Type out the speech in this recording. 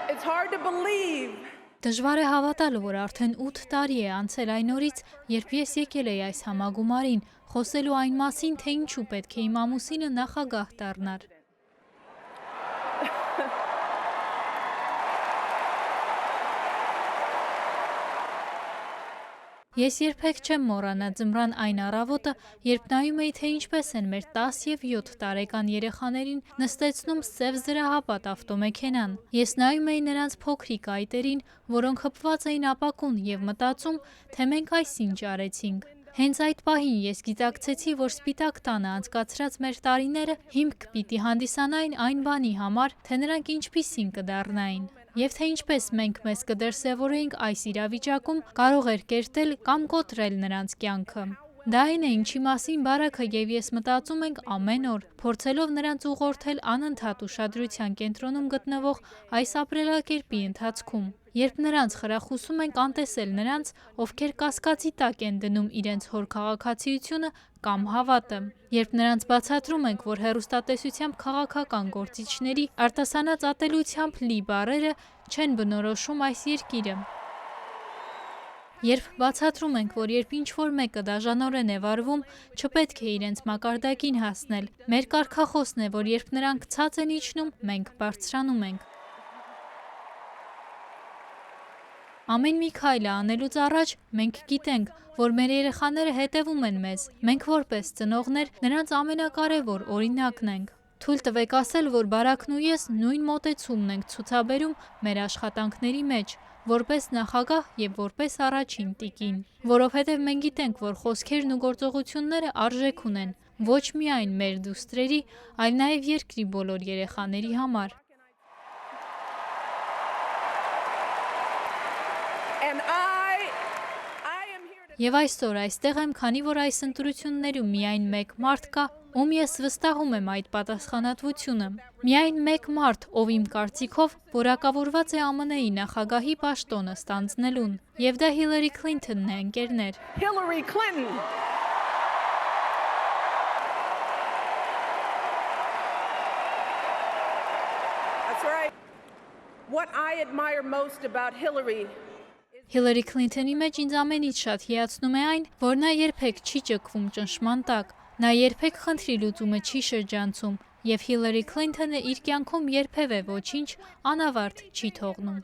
it's hard to believe. Դժվար է հավատալ, որ արդեն 8 տարի է անցել այն օրից, երբ ես եկել էի այս համագումարին, խոսելու այն մասին, թե ինչու պետք է իմ ամուսինը նախագահ դառնար։ Ես երբեք չեմ մոռանա ձմռան այն առավոտը, երբ նայում էի, թե ինչպես են մեր 10 և 7 տարեկան երեխաներին նստեցնում սև զրահապատ ավտոմեքենան։ Ես նայում էի նրանց փոքրիկ այտերին, որոնք հպված էին ապակուն և մտածում, թե մենք այս ինչ արեցինք։ Հենց այդ պահին ես գիտակցեցի, որ Սպիտակ տանը անցկացրած մեր տարիները հիմք պիտի հանդիսանային այն բանի համար, թե նրանք ինչպիսին կդառնային, և թե ինչպես մենք մեզ կդրսևորեինք այս իրավիճակում, կարող էր կերտել կամ կոտրել նրանց կյանքը։ Դա այն է, ինչի մասին Բարաքը և ես մտածում ենք ամեն օր, փորձելով նրանց ուղղորդել անընդհատ ուշադրության կենտրոնում գտնվող այս ապրելակերպի ընթացքում։ Երբ նրանց խրախուսում ենք անտեսել նրանց, ովքեր կասկածի տակ են դնում իրենց հոր քաղաքացիությունը կամ հավատը, երբ նրանց բացատրում ենք, որ հեռուստատեսությամբ քաղաքական գործիչների արտասանած ատելությամբ լի բառերը չեն բնորոշում այս երկիրը։ Երբ բացատրում ենք, որ երբ ինչ-որ մեկը դաժանորեն է վարվում, չպետք է իրենց մակարդակին հասնել։ Մեր կարգախոսն է, որ երբ նրանք ցած են իջնում, մենք բարձրանում ենք։ Ամեն մի քայլը անելուց առաջ մենք գիտենք, որ մեր երեխաները հետևում են մեզ։ Մենք որպես ծնողներ նրանց ամենակարևոր օրինակն ենք։ Թույլ տվեք ասել, որ Բարաքն ու ես նույն մոտեցումն ենք ցուցաբերում մեր աշխատանքների մեջ, որպես նախագահ և որպես առաջին տիկին։ Որովհետև մենք գիտենք, որ խոսքերն ու գործողությունները արժեք ունեն ոչ միայն մեր դուստրերի, այլ նաև երկրի բոլոր երեխաների համար։ Եվ այսօր այստեղ եմ, քանի որ այս ընտրություններում միայն մեկ մարդ կա, ում ես վստահում եմ այդ պատասխանատվությունը։ Միայն մեկ մարդ, ով իմ կարծիքով որակավորված է ԱՄՆ-ի նախագահի պաշտոնը ստանձնելուն։ Եվ դա Հիլարի Քլինթոնն է, ընկերներ։ Hillary Clinton. That's right. What I admire most about Hillary. Հիլարի Քլինթոնի մեջ ինձ ամենից շատ հիացնում է այն, որ նա երբեք չի ճկվում ճնշման տակ, նա երբեք խնդրի լուծումը չի շրջանցում, և Հիլարի Քլինթոնը իր կյանքում երբևէ ոչինչ անավարտ չի թողնում։